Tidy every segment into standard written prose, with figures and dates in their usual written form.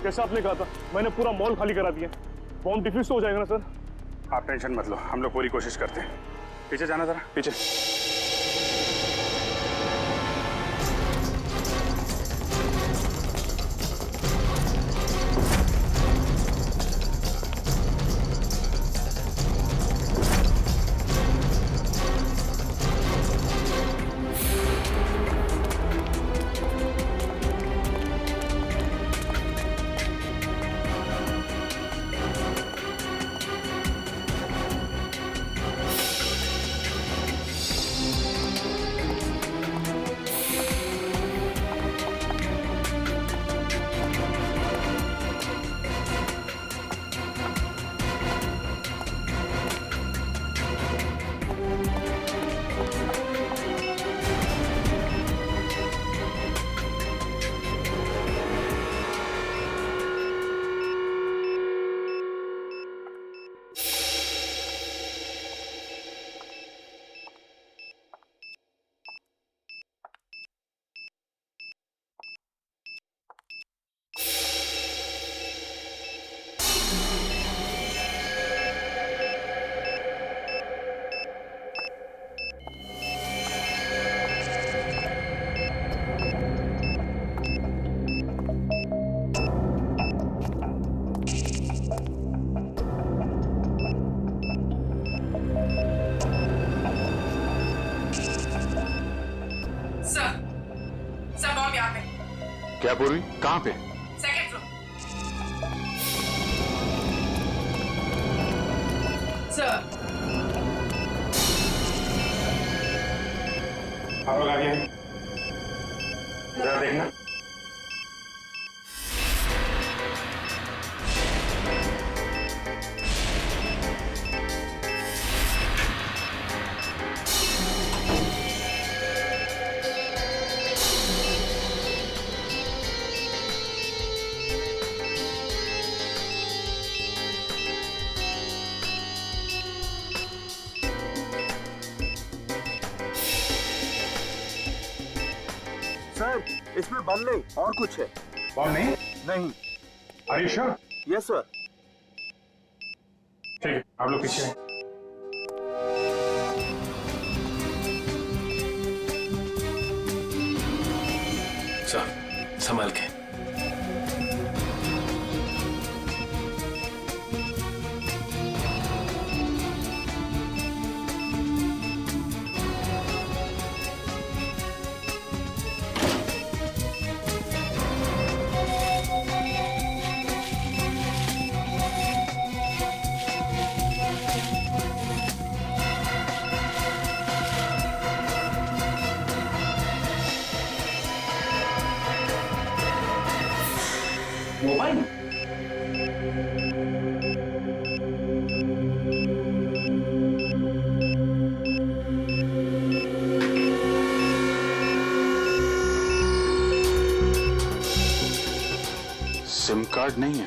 जैसा आपने कहा था, मैंने पूरा मॉल खाली करा दिया। बॉम्ब डिफ्यूज हो जाएगा ना सर? आप टेंशन मत लो, हम लोग पूरी कोशिश करते हैं। पीछे जाना जरा, पीछे। क्या पूर्वी, कहाँ पे? Second floor. सर आप लोग आगे हैं, जरा देखना। सर, इसमें बम नहीं और कुछ है। बॉम्ब नहीं? नहीं। Are you sure? Yes sir. ठीक है, आप लोग पीछे हैं। सर, संभाल के। मोबाइल? सिम कार्ड नहीं है,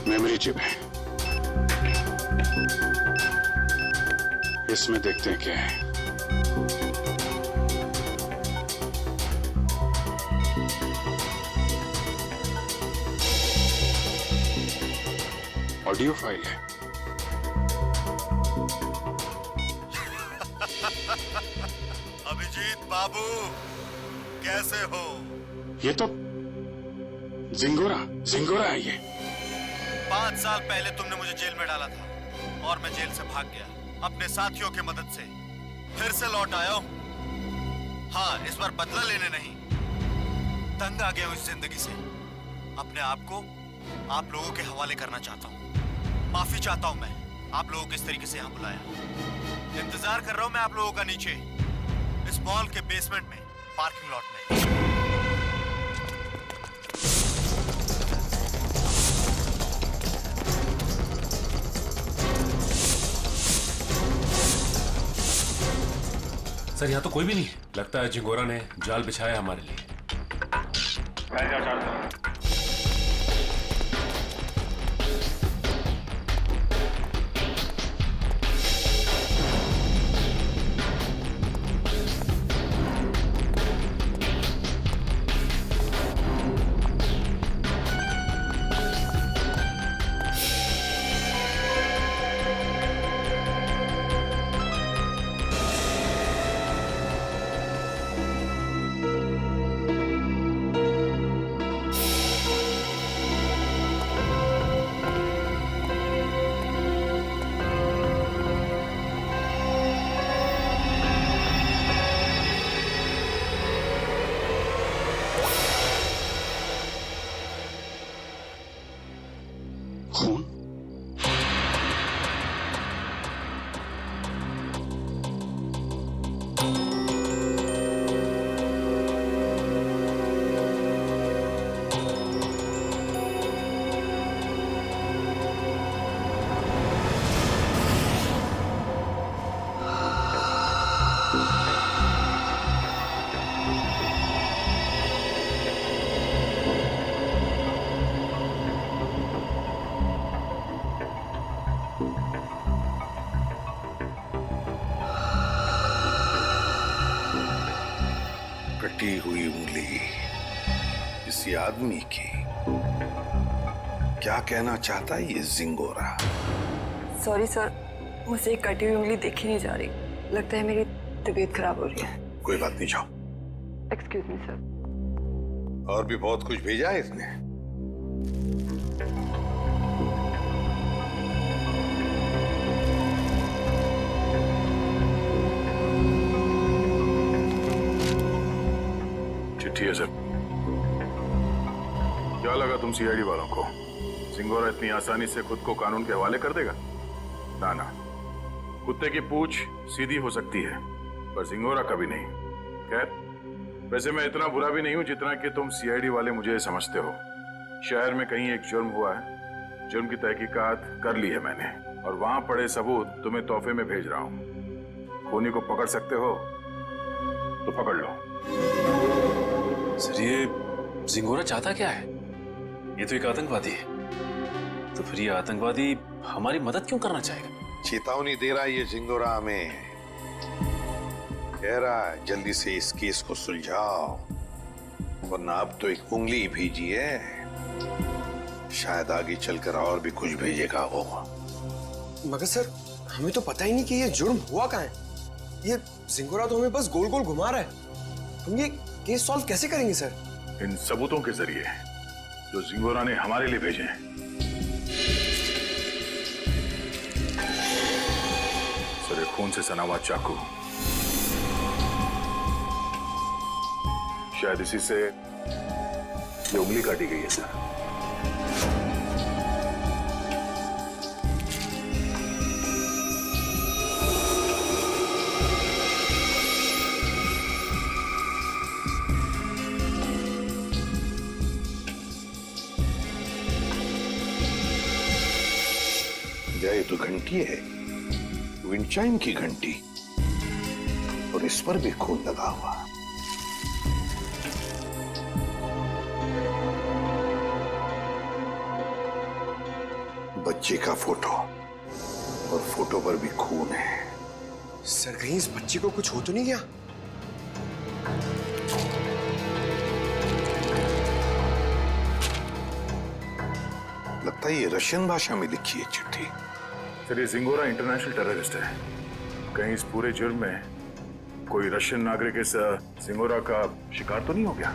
मेमोरी चिप है। इसमें देखते हैं क्या है। ऑडियो फाइल है। अभिजीत बाबू, कैसे हो? ये तो जिंगोरा है ये। 5 साल पहले तुमने मुझे जेल में डाला था और मैं जेल से भाग गया अपने साथियों की मदद से। फिर से लौट आया हूं। हाँ, इस बार बदला लेने नहीं, तंग आ गया हूं इस जिंदगी से। अपने आप को आप लोगों के हवाले करना चाहता हूं। माफी चाहता हूं मैं, आप लोगों को इस तरीके से यहां बुलाया। इंतजार कर रहा हूं मैं आप लोगों का नीचे इस मॉल के बेसमेंट में, पार्किंग लॉट में। सर, यहाँ तो कोई भी नहीं है। लगता है जिंगोरा ने जाल बिछाया हमारे लिए। बैठ जाओ चारों तरफ। कटी हुई उंगली किसी आदमी की। क्या कहना चाहता है ये जिंगोरा? सॉरी सर, मुझे एक कटी हुई उंगली देखी नहीं जा रही। लगता है मेरी तबीयत खराब हो रही है। कोई बात नहीं, जाओ। Excuse me sir. और भी बहुत कुछ भेजा है इसने। चिट्ठी है सर। क्या लगा तुम सीआईडी वालों को? सिंगोरा इतनी आसानी से खुद को कानून के हवाले कर देगा? ना ना, कुत्ते की पूंछ सीधी हो सकती है पर सिंगोरा कभी नहीं। खैर, वैसे मैं इतना बुरा भी नहीं हूं जितना कि तुम सीआईडी वाले मुझे समझते हो। शहर में कहीं एक जुर्म हुआ है, जुर्म की तहकीकात कर ली है मैंने और वहां पड़े सबूत तुम्हें तोहफे में भेज रहा हूं। खूनी को पकड़ सकते हो तो पकड़ लो। सर, ये जिंगोरा चाहता क्या है? ये तो एक आतंकवादी है। तो फिर ये आतंकवादी हमारी मदद क्यों करना चाहेगा? चेतावनी दे रहा है ये जिंगोरा हमें। कह रहा है जल्दी से इस केस को सुलझाओ, वरना अब तो एक उंगली भेजी है, शायद आगे चलकर और भी कुछ भेजेगा वो। मगर सर, हमें तो पता ही नहीं कि ये जुर्म हुआ कहाँ है। ये जिंगोरा तो हमें बस गोल गोल घुमा रहा है। हम ये केस सॉल्व कैसे करेंगे सर? इन सबूतों के जरिए जो जिंगोरा ने हमारे लिए भेजे हैं। सर, खून से सना हुआ चाकू, शायद इसी से ये उंगली काटी गई है सर। ये तो घंटी है, विंचाइम की घंटी, और इस पर भी खून लगा हुआ। बच्चे का फोटो, और फोटो पर भी खून है। सर, कहीं इस बच्चे को कुछ हो तो नहीं गया? लगता है ये रशियन भाषा में लिखी है चिट्ठी। सर, ये जिंगोरा इंटरनेशनल टेररिस्ट है। कहीं इस पूरे जुर्म में कोई रशियन नागरिक इस जिंगोरा का शिकार तो नहीं हो गया?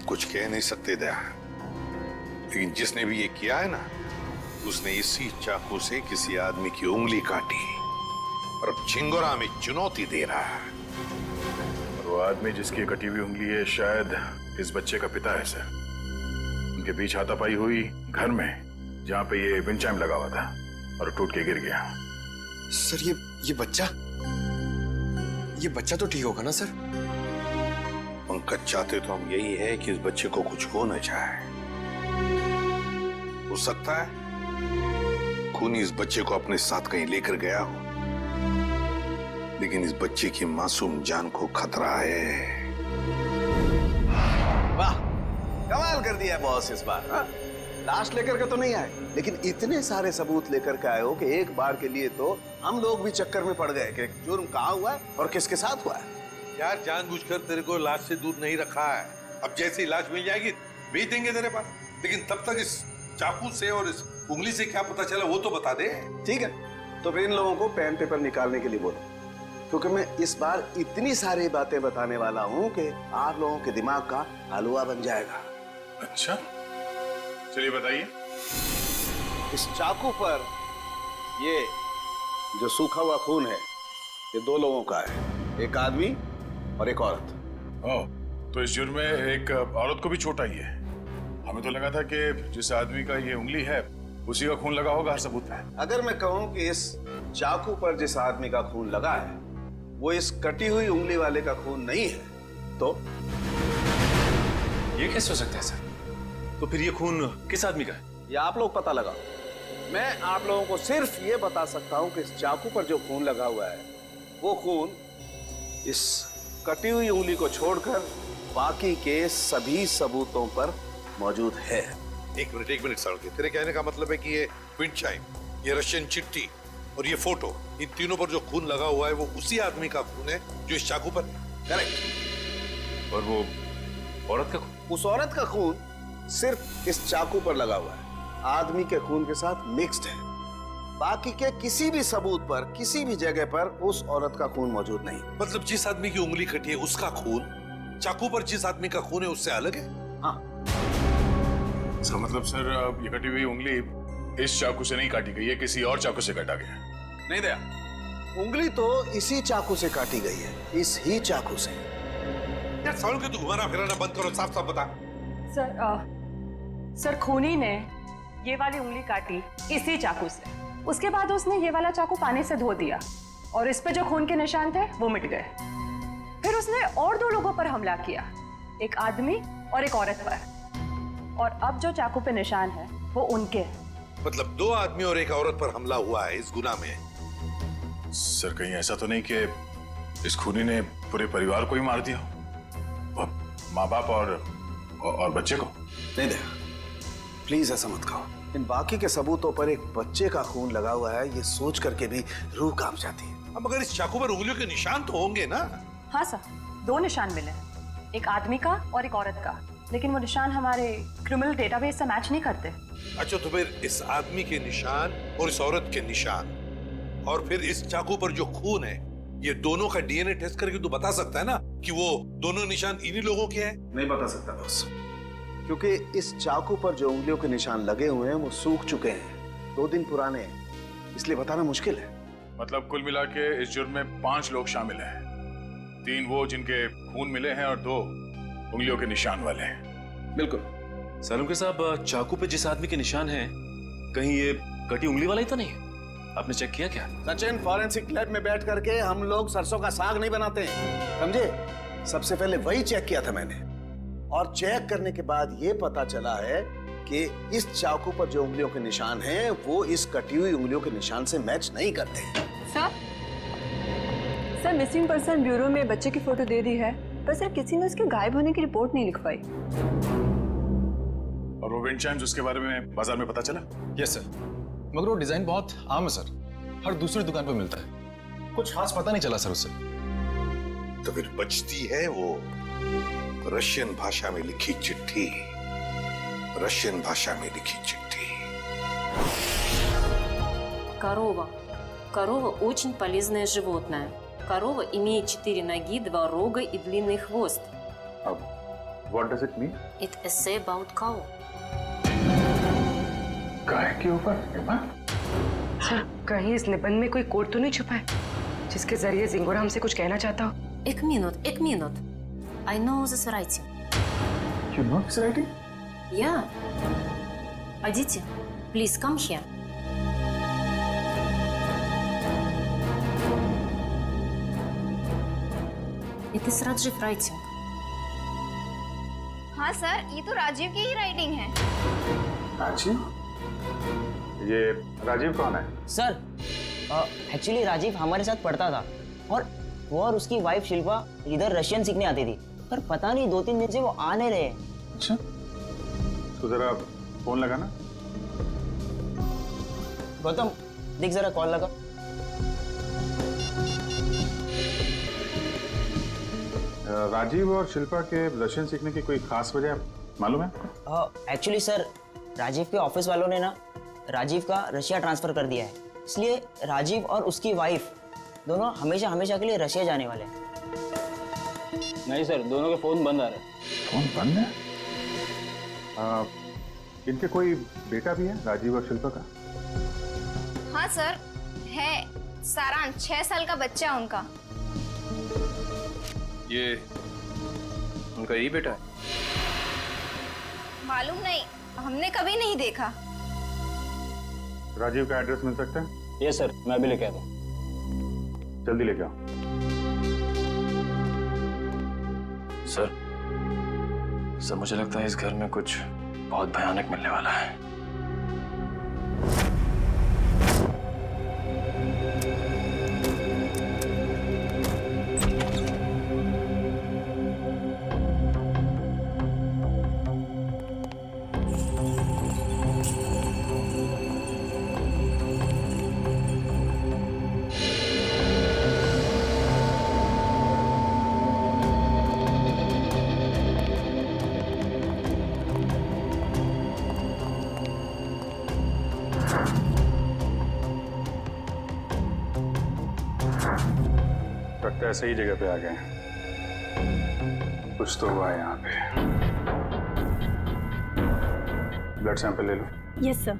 कुछ कह नहीं सकते दया, लेकिन जिसने भी ये किया है ना, उसने इसी चाकू से किसी आदमी की उंगली काटी और अब जिंगोरा में चुनौती दे रहा है। और वो आदमी जिसकी कटी हुई उंगली है शायद इस बच्चे का पिता है सर। उनके बीच हाथापाई हुई घर में जहां पे ये विंचाइम लगा हुआ था और टूट के गिर गया। सर, ये बच्चा तो ठीक होगा ना सर? पंकज, चाहते तो हम यही है कि इस बच्चे को कुछ हो न जाए। हो सकता है खूनी इस बच्चे को अपने साथ कहीं लेकर गया हो, लेकिन इस बच्चे की मासूम जान को खतरा है। वाह, कमाल कर दिया बॉस इस बार। हाँ? लाश लेकर के तो नहीं आए, लेकिन इतने सारे सबूत लेकर के आए हो कि एक बार के लिए तो हम लोग भी चक्कर में पड़ गए कि जुर्म कहाँ हुआ है और किसके साथ हुआ है। यार, जानबूझकर तेरे को लाश से दूर नहीं रखा है। अब जैसी लाश मिल जाएगी भेज देंगे तेरे पास, लेकिन तब तक इस चाकू से और इस उंगली से क्या पता चला वो तो बता दे। ठीक है, तो फिर इन लोगों को पेन पेपर निकालने के लिए बोलो, क्योंकि मैं इस बार इतनी सारी बातें बताने वाला हूँ कि आप लोगों के दिमाग का हलवा बन जाएगा। अच्छा, चलिए बताइए। इस चाकू पर ये जो सूखा हुआ खून है, ये दो लोगों का है, एक आदमी और एक औरत। ओह, तो इस जुर्म में एक औरत को भी चोट आई है। हमें तो लगा था कि जिस आदमी का ये उंगली है उसी का खून लगा होगा हर सबूत पे। अगर मैं कहूं कि इस चाकू पर जिस आदमी का खून लगा है वो इस कटी हुई उंगली वाले का खून नहीं है, तो ये कैसे हो सकता है सर? तो फिर ये खून किस आदमी का है? ये आप लोग पता लगाओ। मैं आप लोगों को सिर्फ ये बता सकता हूं कि इस चाकू पर जो खून लगा हुआ है वो खून इस कटी हुई उंगली को छोड़कर बाकी के सभी सबूतों पर मौजूद है। एक मिनट सारुके, तेरे कहने का मतलब है कि ये विंचाइम, ये रशियन चिट्ठी और ये फोटो, इन तीनों पर जो खून लगा हुआ है वो उसी आदमी का खून है जो इस चाकू पर है? करेक्ट। और वो औरत का खून? उस औरत का खून सिर्फ इस चाकू पर लगा हुआ है, आदमी के खून के साथ मिक्स्ड है। बाकी के किसी भी सबूत पर, किसी भी जगह पर उस औरत का खून मौजूद नहीं। मतलब जिस आदमी की उंगली कटी है उसका खून चाकू पर जिस आदमी का खून है उससे अलग है? हाँ, इसका मतलब सर ये कटी हुई उंगली इस चाकू से नहीं काटी गई है, किसी और चाकू से काटा गया। नहीं दया, उंगली तो इसी चाकू से काटी गई है, इस ही चाकू से। यार सवालों के तू घुमाना फिराना बंद करो, साफ साफ बता। सर खूनी ने ये वाली उंगली काटी इसी चाकू से। उसके बाद उसने ये वाला चाकू पानी से धो दिया और इस पे जो खून के निशान थे वो मिट गए। फिर उसने और 2 लोगों पर हमला किया, एक आदमी और एक औरत पर। और अब जो चाकू पे निशान है वो उनके हैं। मतलब 2 आदमी और एक औरत पर हमला हुआ है इस गुनाह में। सर कहीं ऐसा तो नहीं कि इस खूनी ने पूरे परिवार को ही मार दिया, और माँ बाप और बच्चे को? नहीं दे, प्लीज ऐसा मत कहो। इन बाकी के सबूतों पर एक बच्चे का खून लगा हुआ है, ये सोच करके भी रूह कांप जाती है। अब मगर इस चाकू पर उंगलियों के निशान तो होंगे ना? हाँ सर, 2 निशान मिले हैं, एक आदमी का और एक औरत का, लेकिन वो निशान हमारे क्रिमिनल डेटाबेस से मैच नहीं करते। अच्छा, तो फिर इस आदमी के निशान और इस औरत के निशान और फिर इस चाकू पर जो खून है, ये दोनों का डीएनए टेस्ट करके तू बता सकता है ना कि वो दोनों निशान इन्हीं लोगों के हैं? नहीं बता सकता बॉस, क्योंकि इस चाकू पर जो उंगलियों के निशान लगे हुए हैं वो सूख चुके हैं, 2 दिन पुराने हैं, इसलिए बताना मुश्किल है। मतलब कुल मिला के इस जुर्म में 5 लोग शामिल हैं, 3 वो जिनके खून मिले हैं और 2 उंगलियों के निशान वाले हैं। बिल्कुल। सालुंके साहब, चाकू पे जिस आदमी के निशान हैं, कहीं ये कटी उंगली वाला ही तो नहीं? आपने चेक किया क्या? सचिन, फॉरेंसिक लैब में बैठ करके हम लोग सरसों का साग नहीं बनाते हैं, समझे? सबसे पहले वही चेक किया था मैंने, और चेक करने के बाद ये पता चला है कि इस चाकू पर जो उंगलियों के निशान हैं वो इस कटी हुई उंगलियों के निशान से मैच नहीं करते। सर मिसिंग पर्सन ब्यूरो में बच्चे की फोटो दे दी है, पर सर किसी ने उसके गायब होने की रिपोर्ट नहीं लिखवाई। और वो विंड चाइम्स, उसके बारे में बाजार में पता चला? यस सर, मगर वो डिजाइन बहुत आम है सर, हर दूसरी दुकान पर मिलता है, कुछ खास पता नहीं चला सर उससे। तो फिर बचती है वो रशियन भाषा में लिखी चिट्ठी, रशियन भाषा में लिखी चिट्ठी। Корова. Корова очень полезное животное. Корова имеет 4 ноги, 2 рога и длинный хвост. What does it mean? It essay about cow. गाय के ऊपर? सर कहीं इस निबंध में कोई कोड तो नहीं छुपा है जिसके जरिए जिंगोरा हमसे कुछ कहना चाहता हो? एक minute. I know this writing. You know this writing? Yeah. Aditi, please come here. It is Rajiv writing. हाँ सर, ये तो राजीव की ही राइटिंग है। राजीव? ये राजीव कौन है? सर एक्चुअली राजीव हमारे साथ पढ़ता था और वो और उसकी वाइफ शिल्पा इधर रशियन सीखने आती थी, पर पता नहीं 2-3 दिन से वो आ नहीं रहे। अच्छा, तो जरा फोन लगाना। गौतम देख जरा कॉल लगा। राजीव और शिल्पा के रशियन सीखने की कोई खास वजह मालूम है? एक्चुअली सर राजीव के ऑफिस वालों ने ना राजीव का रशिया ट्रांसफर कर दिया है, इसलिए राजीव और उसकी वाइफ दोनों हमेशा हमेशा के लिए रशिया जाने वाले हैं। नहीं सर, दोनों के फोन बंद आ रहे हैं। फोन बंद है? इनके कोई बेटा भी है, राजीव और शिल्पा का? हाँ सर है, सारांश 6 साल का बच्चा है उनका। ये उनका यही बेटा है? मालूम नहीं, हमने कभी नहीं देखा। राजीव का एड्रेस मिल सकता है? ये सर, मैं अभी लेके आता हूँ। जल्दी लेके आओ। सर मुझे लगता है इस घर में कुछ बहुत भयानक मिलने वाला है। लगता है सही जगह पे आ गए हैं। कुछ तो हुआ है यहाँ पे। ब्लड सैंपल ले लो। Yes sir.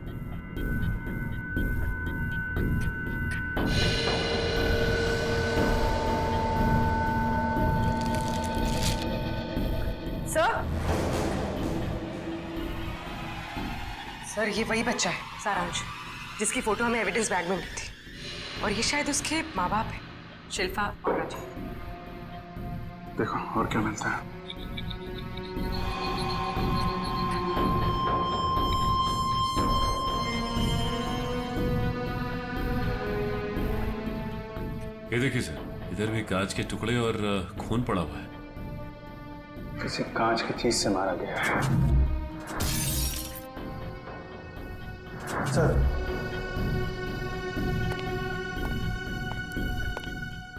सर ये वही बच्चा है सारांश, जिसकी फोटो हमें एविडेंस बैग में मिली थी, और ये शायद उसके माँ बाप है, शिल्पा और राजीव। देखो और क्या मिलता है। ये देखिए सर, इधर भी कांच के टुकड़े और खून पड़ा हुआ है। किसी कांच की चीज से मारा गया है।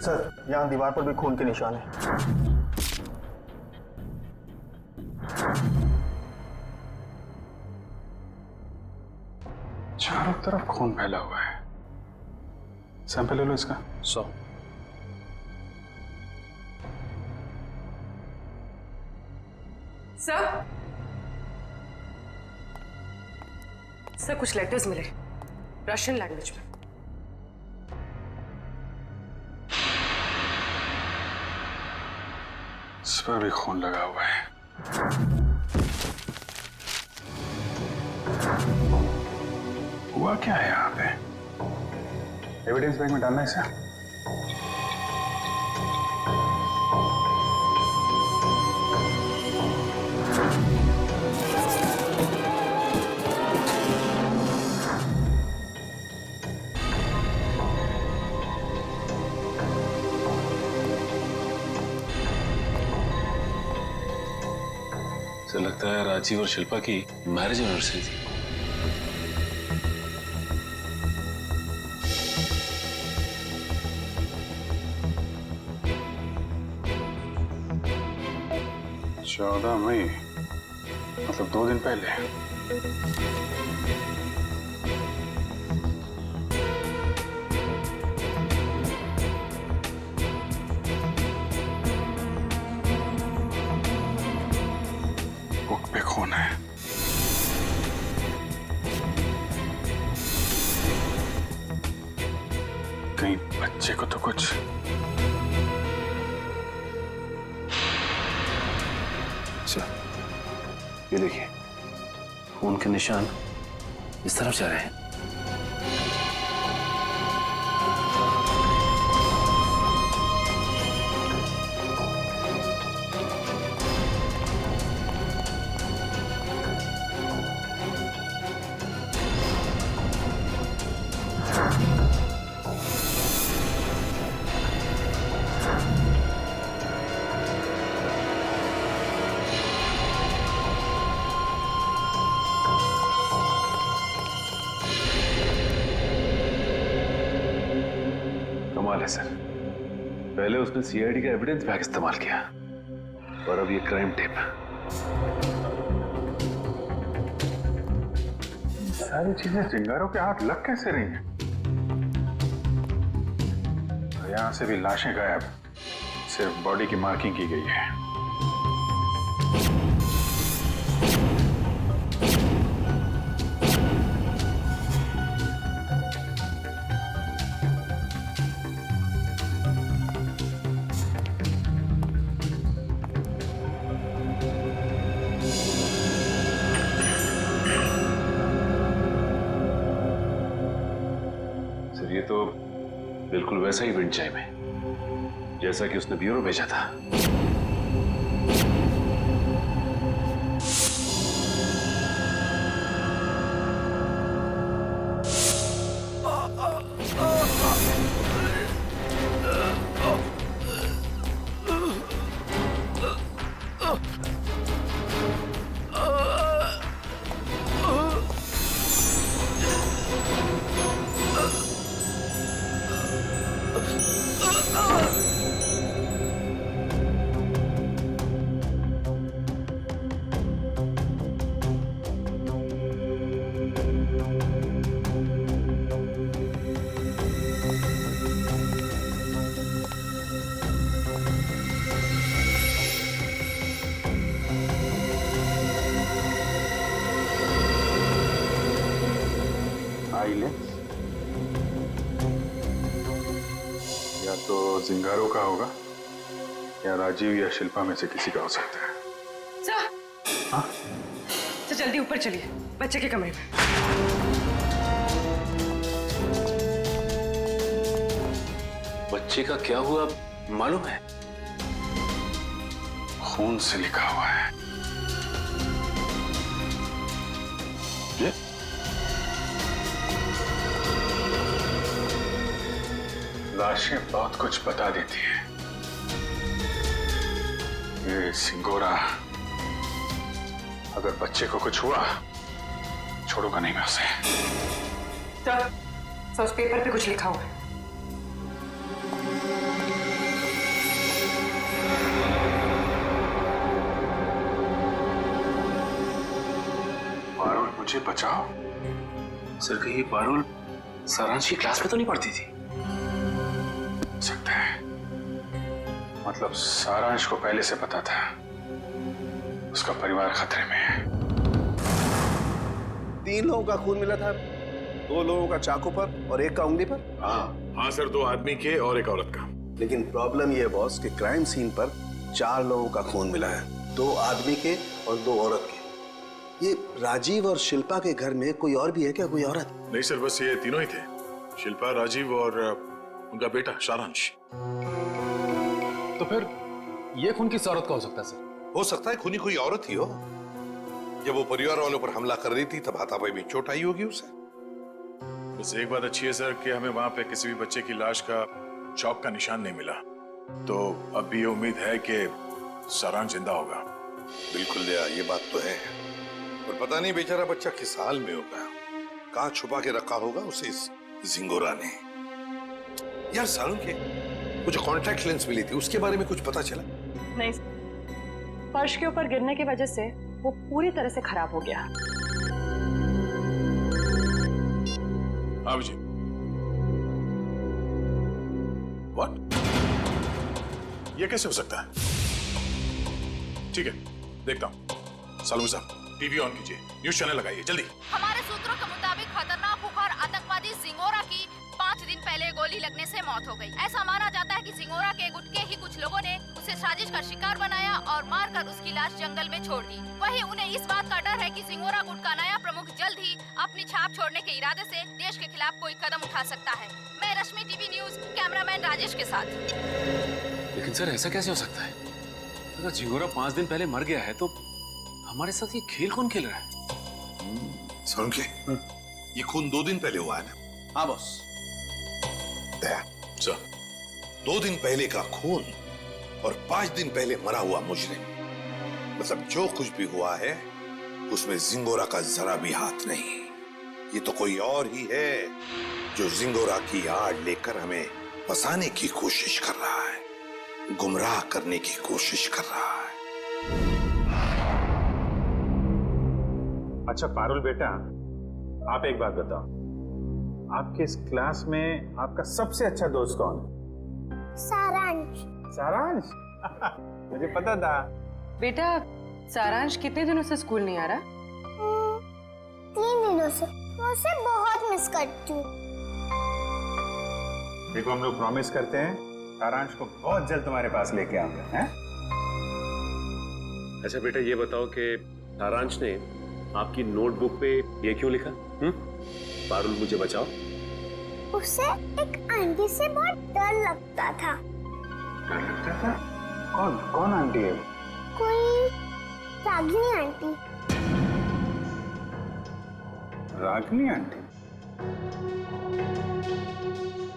सर यहाँ दीवार पर भी खून के निशान हैं। चारों तरफ खून फैला हुआ है। सैंपल ले लो इसका। 100। सर कुछ लेटर्स मिले रशियन लैंग्वेज में। इस पर भी खून लगा हुआ है। हुआ क्या है यहाँ पे? एविडेंस बैग में डालना है इसे। तो लगता है राजीव और शिल्पा की मैरिज एनिवर्सरी थी। चौदह मई, मतलब 2 दिन पहले। बुक पे खून है। कहीं बच्चे को तो कुछ। ये देखिए, खून के निशान इस तरफ जा रहे हैं। कमाल है सर, पहले उसने सीआईडी का एविडेंस बैग इस्तेमाल किया और अब ये क्राइम टेप। सारी चीजें चिंगारों के हाथ लग कैसे रही हैं? यहां से भी लाशें गायब, सिर्फ बॉडी की मार्किंग की गई है। सर ये तो बिल्कुल वैसा ही विंड चाइम है जैसा कि उसने ब्यूरो भेजा था। आइलेंस या तो जिंगारो का होगा या राजीव या शिल्पा में से किसी का हो सकता है। सर हाँ? तो जल्दी ऊपर चलिए बच्चे के कमरे में। बच्चे का क्या हुआ मालूम है? खून से लिखा हुआ है। ये? लाशें बहुत कुछ बता देती है। ये सिंगोरा अगर बच्चे को कुछ हुआ छोड़ूंगा नहीं मैं उसे। सर उस पेपर पे कुछ लिखा हुआ है। पारुल मुझे बचाओ। सर कहीं पारुल सारांश की क्लास में तो नहीं पढ़ती थी? सकता है, मतलब सारांश को पहले से पता था उसका परिवार खतरे में है। 3 लोगों का खून मिला था, 2 लोगों का चाकू पर और 1 का उंगली पर। हाँ सर, 2 आदमी के और 1 औरत का। लेकिन प्रॉब्लम यह बॉस कि क्राइम सीन पर 4 लोगों का खून मिला है, 2 आदमी के और 2 औरत के। ये राजीव और शिल्पा के घर में कोई और भी है क्या, कोई औरत? नहीं सर, बस ये तीनों ही थे, शिल्पा, राजीव और उनका बेटा सारांश। तो फिर ये खून किस औरत का हो सकता है सर? हो सकता है खूनी कोई औरत ही हो। जब वो परिवार वालों पर हमला कर रही थी तब हाथापाई में चोट आई होगी उसे। बस एक बात अच्छी है सर कि हमें वहां पे किसी भी बच्चे की लाश का चौक का निशान नहीं मिला, तो अब भी ये उम्मीद है कि सारांश जिंदा होगा। बिल्कुल दया, ये बात तो है, पर पता नहीं बेचारा बच्चा किस हाल में होगा, कहाँ छुपा के रखा होगा उसे इस जिंगोरा ने। यार सारुण के वो जो कॉन्टैक्ट लेंस मिली थी उसके बारे में कुछ पता चला? नहीं, फर्श के ऊपर गिरने की वजह से वो पूरी तरह से खराब हो गया। हाँ जी। व्हाट? ये कैसे हो सकता है? ठीक है, देखता हूं। सालू साहब, टीवी ऑन कीजिए, न्यूज चैनल लगाइए जल्दी। हमारे सूत्रों के मुताबिक खतरनाक खुखार आतंकवादी जिंगोरा की 5 दिन पहले गोली लगने से मौत हो गई। ऐसा माना जाता है कि जिंगोरा के गुट के ही कुछ लोगों ने उसे साजिश का शिकार बनाया और मारकर उसकी लाश जंगल में छोड़ दी। वहीं उन्हें इस बात का डर है कि जिंगोरा गुट का नया प्रमुख जल्द ही अपनी छाप छोड़ने के इरादे से देश के खिलाफ कोई कदम उठा सकता है। मैं रश्मि, टीवी न्यूज, कैमरामैन राजेश के साथ। लेकिन सर ऐसा कैसे हो सकता है? अगर जिंगोरा 5 दिन पहले मर गया है तो हमारे साथ ये खेल कौन खेल रहा है? सारुण के ये खून 2 दिन पहले हुआ है ना? हाँ बॉस। दया सर, 2 दिन पहले का खून और 5 दिन पहले मरा हुआ मुजरिम, मतलब जो कुछ भी हुआ है उसमें जिंगोरा का जरा भी हाथ नहीं। ये तो कोई और ही है जो जिंगोरा की आड़ लेकर हमें फंसाने की कोशिश कर रहा है, गुमराह करने की कोशिश कर रहा है। अच्छा पारुल बेटा, आप एक बात बताओ, आपके इस क्लास में आपका सबसे अच्छा दोस्त कौन है? सारांश। सारांश? मुझे पता था। बेटा सारांश कितने दिनों से स्कूल नहीं आ रहा? 3 दिनों से। मैं उसे बहुत मिस करती हूँ। देखो हम लोग प्रॉमिस करते हैं सारांश को बहुत जल्द तुम्हारे पास लेके आऊंगा, हैं? अच्छा बेटा ये बताओ कि सारांश ने आपकी नोटबुक पे ये क्यों लिखा? पारुल मुझे बचाओ। उसे एक आंटी से बहुत डर लगता था। डर लगता था? कौन आंटी है? कोई रागिनी आंटी। रागिनी आंटी?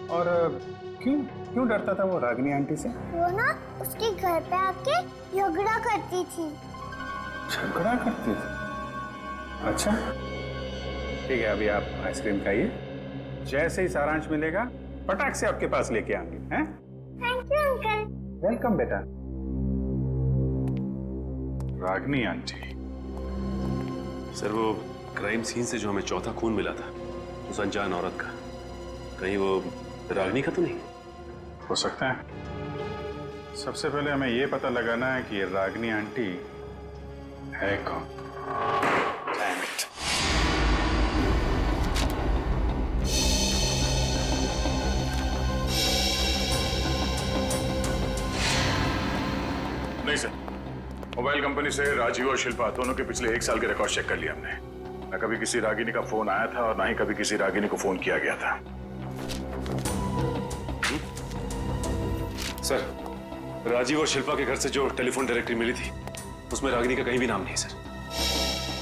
और क्यों डरता था वो रागिनी आंटी से? वो ना उसके घर पे आके झगड़ा करती थी। झगड़ा करती थी? अच्छा ठीक है, अभी आप आइसक्रीम खाइए, जैसे ही सारांश मिलेगा पटाख से आपके पास लेके आएंगे, हैं? Thank you uncle. वेलकम बेटा। रागिनी आंटी। सर वो क्राइम सीन से जो हमें चौथा खून मिला था उस अनजान औरत का, कहीं वो रागिनी का तो नहीं? हो सकता है। सबसे पहले हमें ये पता लगाना है कि ये रागिनी आंटी है कौन। Damn it. नहीं सर, मोबाइल कंपनी से राजीव और शिल्पा दोनों के पिछले 1 साल के रिकॉर्ड चेक कर लिया हमने। न कभी किसी रागिनी का फोन आया था और ना ही कभी किसी रागिनी को फोन किया गया था। सर, राजीव और शिल्पा के घर से जो टेलीफोन डायरेक्टरी मिली थी उसमें रागिनी का कहीं भी नाम नहीं सर।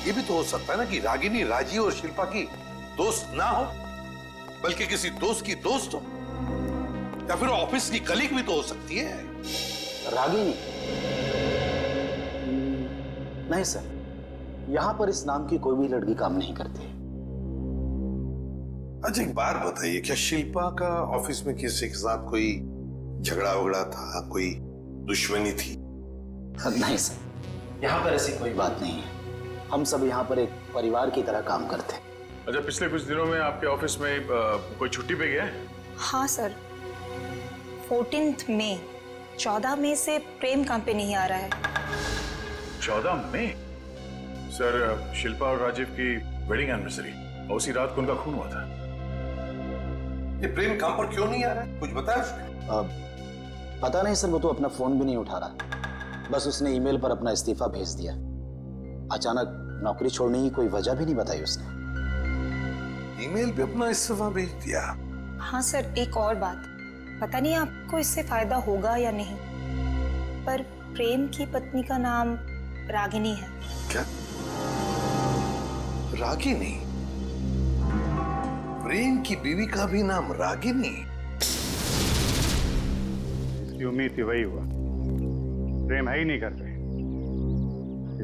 ये भी तो हो सकता है ना कि रागिनी राजीव और शिल्पा की दोस्त ना हो, बल्कि किसी दोस्त की दोस्त हो, या फिर ऑफिस की कलीग भी तो हो सकती है। रागिनी? नहीं सर, यहां पर इस नाम की कोई भी लड़की काम नहीं करती। अच्छा एक बात बताइए, क्या शिल्पा का ऑफिस में किसी के साथ कोई झगड़ा वगड़ा था, कोई दुश्मनी थी? नहीं सर, यहाँ पर ऐसी कोई बात नहीं है। हम सब यहाँ पर एक परिवार की तरह काम करते हैं। अच्छा, पिछले कुछ दिनों में आपके ऑफिस में कोई छुट्टी पे गया है? हाँ सर, 14 मई 14 मई से प्रेम काम पे नहीं आ रहा है। 14 मई? सर, शिल्पा और राजीव की वेडिंग एनिवर्सरी और उसी रात को उनका खून हुआ था। ये प्रेम काम पर क्यों नहीं आ रहा है, कुछ बताया उसने? पता नहीं सर, वो तो अपना फोन भी नहीं उठा रहा। बस उसने ईमेल पर अपना इस्तीफा भेज दिया। अचानक नौकरी छोड़ने की कोई वजह भी नहीं बताई उसने। ईमेल पे अपना इस्तीफा भेज दिया? हाँ सर, एक और बात, पता नहीं आपको इससे फायदा होगा या नहीं, पर प्रेम की पत्नी का नाम रागिनी है। क्या? रागिनी? प्रेम की बीवी का भी नाम रागिनी? इसकी उम्मीद थी, वही हुआ। प्रेम है ही नहीं करते।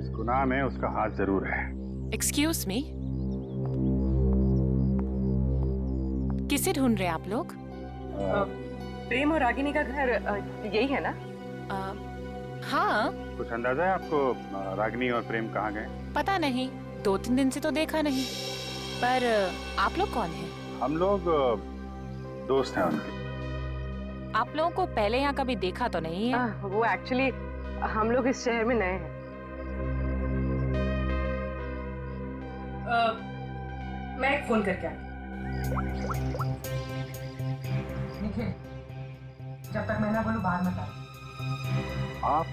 इस गुनाह में उसका हाथ जरूर है। एक्सक्यूज मी, किसे ढूंढ रहे हैं आप लोग? प्रेम और रागिनी का घर यही है ना? हाँ। कुछ अंदाजा है आपको रागिनी और प्रेम कहाँ गए? पता नहीं, 2-3 दिन से तो देखा नहीं। पर आप लोग कौन हैं? हम लोग दोस्त हैं उनके। आप लोगों को पहले यहाँ कभी देखा तो नहीं है? वो एक्चुअली हम लोग इस शहर में नए हैं। मैं एक फोन करके आती। जब तक मैं ना बोलूं बाहर मत आओ। आप?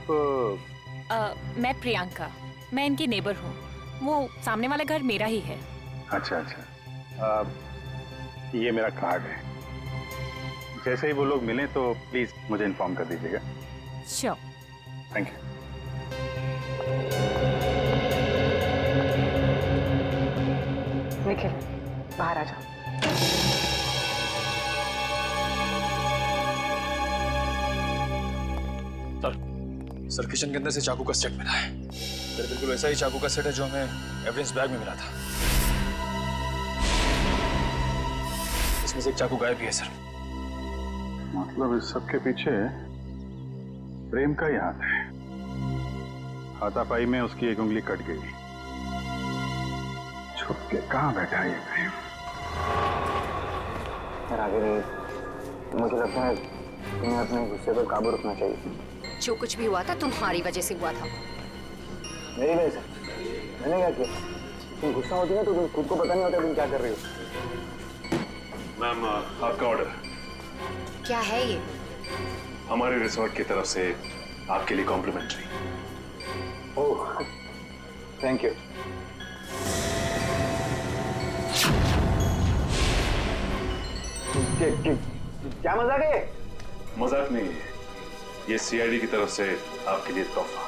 मैं प्रियंका, मैं इनकी नेबर हूँ। वो सामने वाला घर मेरा ही है। अच्छा अच्छा, ये मेरा कार्ड है। जैसे ही वो लोग मिलें तो प्लीज मुझे इन्फॉर्म कर दीजिएगा। श्योर। Thank you. निखिल, बाहर आ जाओ। सर, किचन के अंदर से चाकू का सेट मिला है। सर, बिल्कुल वैसा ही चाकू का सेट है जो हमें एविडेंस बैग में मिला था। इसमें से एक चाकू गायब भी है सर। मतलब इस सब के पीछे प्रेम का ही हाथ है। हाथापाई में उसकी एक उंगली कट गई। छुप के कहाँ बैठा है ये प्रेम? मुझे लगता है तुम्हें अपने गुस्से पर काबू रखना चाहिए। जो कुछ भी हुआ था तुम्हारी वजह से हुआ था। नहीं नहीं सर, मैंने क्या किया? तुम गुस्सा होती है तो तुम खुद को पता नहीं होता तुम क्या कर रही हो। मैम, आपका ऑर्डर। क्या है ये? हमारे रिसोर्ट की तरफ से आपके लिए कॉम्प्लीमेंट्री। Oh, thank you. क्या मजाक है? मजाक नहीं है, ये सीआईडी की तरफ से आपके लिए तोहफा।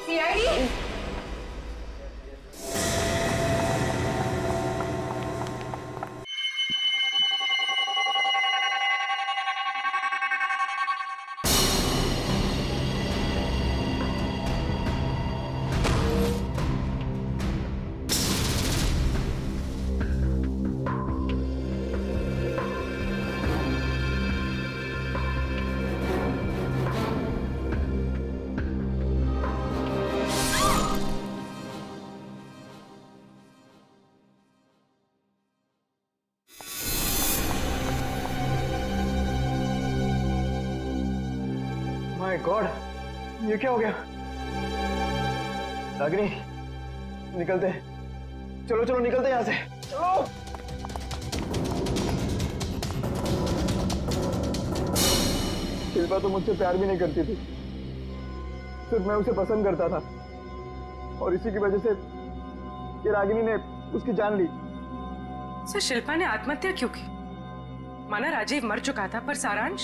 सीआईडी? माय गॉड, ये क्या हो गया? रागिनी, निकलते हैं। चलो चलो निकलते हैं यहाँ से, चलो। शिल्पा तो मुझसे प्यार भी नहीं करती थी, सिर्फ मैं उसे पसंद करता था और इसी की वजह से ये रागिनी ने उसकी जान ली। सर शिल्पा ने आत्महत्या क्यों की? माना राजीव मर चुका था, पर सारांश,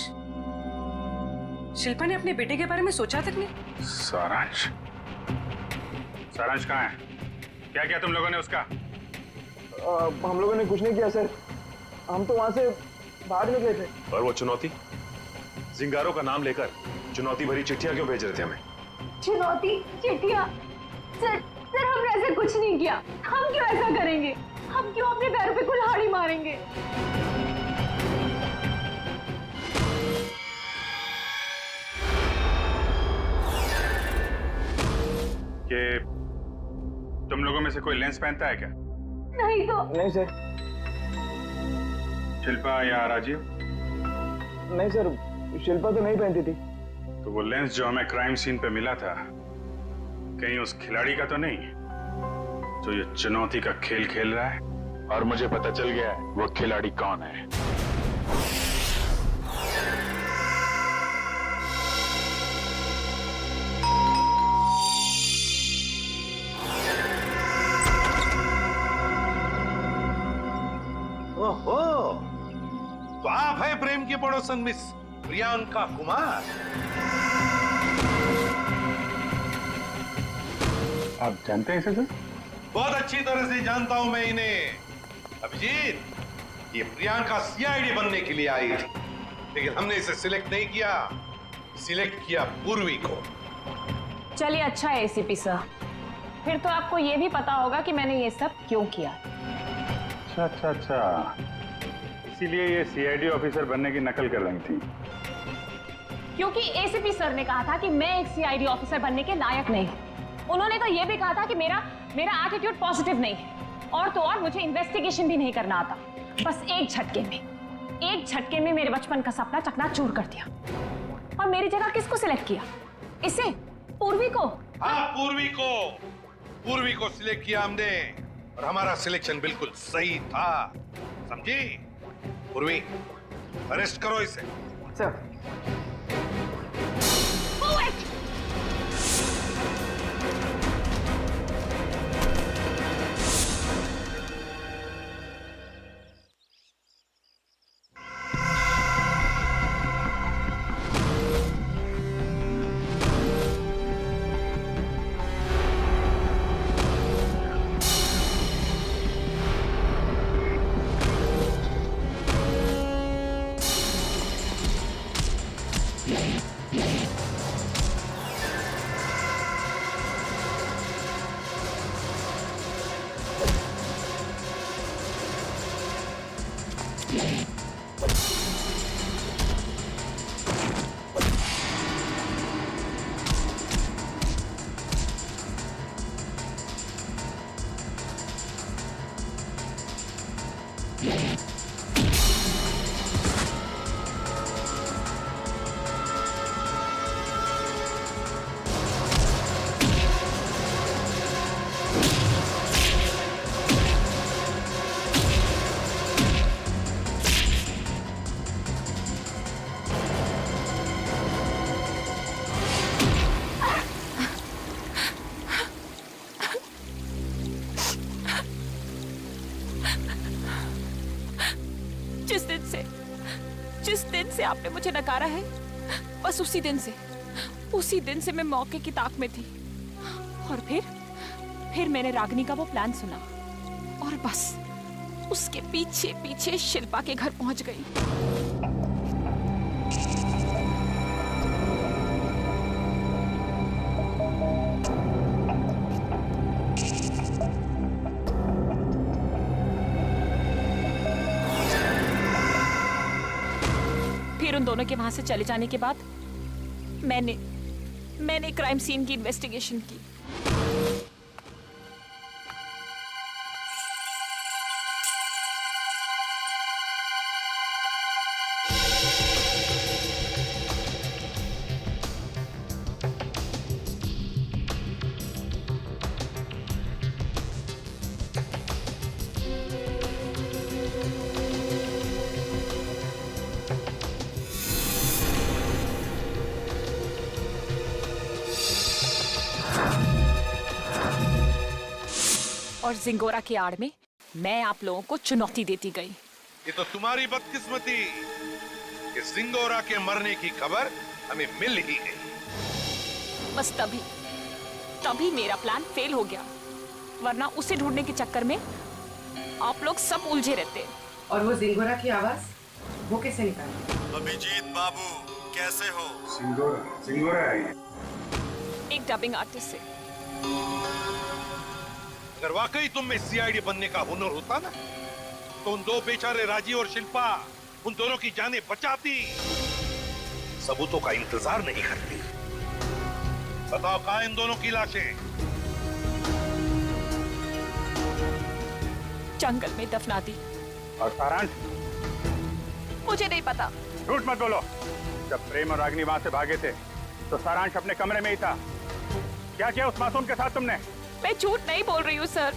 शिल्पा ने अपने बेटे के बारे में सोचा तक नहीं। सारांश? सारांश कहाँ है? क्या किया तुम लोगों ने उसका? हम लोगों ने कुछ नहीं किया सर, हम तो वहां से बाहर निकले थे। और वो चुनौती, जिंगारों का नाम लेकर चुनौती भरी चिट्ठियां क्यों भेज रहे थे हमें? चुनौती, चिट्ठियां? सर हमने ऐसा कुछ नहीं किया। हम क्यों ऐसा करेंगे? हम क्यों अपने पैरों पे कुल्हाड़ी मारेंगे? कि तुम लोगों में से कोई लेंस पहनता है क्या? नहीं तो। नहीं सर। शिल्पा या राजीव? नहीं सर, शिल्पा तो नहीं पहनती थी। तो वो लेंस जो हमें क्राइम सीन पे मिला था, कहीं उस खिलाड़ी का तो नहीं जो ये चुनौती का खेल खेल रहा है? और मुझे पता चल गया है वो खिलाड़ी कौन है। ओहो, तो आप है प्रेम की पड़ोसन मिस प्रियंका कुमार। आप जानते हैं इसे सर? बहुत अच्छी तरह से जानता हूं मैं इन्हें। अभिजीत, ये प्रियंका सीआईडी बनने के लिए आई थी, लेकिन हमने इसे सिलेक्ट नहीं किया, सिलेक्ट किया पूर्वी को। चलिए अच्छा है एसीपी सर, फिर तो आपको ये भी पता होगा कि मैंने ये सब क्यों किया। अच्छा, इसीलिए ये सीआईडी ऑफिसर बनने की नकल कर रही थी। क्योंकि एसीपी सर ने कहा था कि मैं एक सीआईडी ऑफिसर बनने के लायक नहीं हूं। उन्होंने तो ये भी कहा था कि मेरा एटीट्यूड पॉजिटिव नहीं है, और तो और मुझे इन्वेस्टिगेशन भी नहीं करना आता। बस एक झटके में मेरे बचपन का सपना चकनाचूर कर दिया। और मेरी जगह किसको सिलेक्ट किया? इसे, पूर्वी को। हाँ, पूर्वी को सिलेक्ट किया हमने, और हमारा सिलेक्शन बिल्कुल सही था, समझी? पूर्वी, अरेस्ट करो इसे। सर। जिस दिन से आपने मुझे नकारा है, बस उसी दिन से मैं मौके की ताक में थी। और फिर मैंने रागिनी का वो प्लान सुना, और बस उसके पीछे पीछे शिल्पा के घर पहुंच गई। फिर उन दोनों के वहां से चले जाने के बाद मैंने क्राइम सीन की इन्वेस्टिगेशन की। और जिंगोरा की आड़ में मैं आप लोगों को चुनौती देती गई। ये तो तुम्हारी बदकिस्मती कि जिंगोरा के मरने की खबर हमें मिल ही गई। बस तभी मेरा प्लान फेल हो गया, वरना उसे ढूंढने के चक्कर में आप लोग सब उलझे रहते। और वो जिंगोरा की आवाज वो कैसे निकाली? अभिजीत बाबू कैसे हो? सिंगोरा है एक डबिंग आर्टिस्ट से। अगर वाकई तुम में सीआईडी बनने का हुनर होता ना, तो उन दो बेचारे राजीव और शिल्पा उन दोनों की जानें बचाती, सबूतों का इंतजार नहीं करती। बताओ कहां इन दोनों की लाशें? जंगल में दफना दी। और सारांश? मुझे नहीं पता। झूठ मत बोलो। जब प्रेम और रागिनी वहां से भागे थे तो सारांश अपने कमरे में ही था। क्या किया उस मासूम के साथ तुमने? मैं झूठ नहीं बोल रही हूँ सर,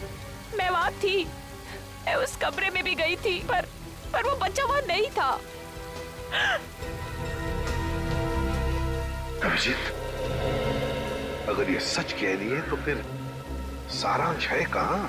मैं वहां थी, मैं उस कमरे में भी गई थी, पर वो बच्चा वहां नहीं था। अभिजीत, अगर ये सच कह रही है तो फिर सारांश है कहां?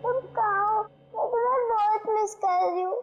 तुम कहाँ हो? मैं तुम्हें बहुत मिस कर रही हूँ।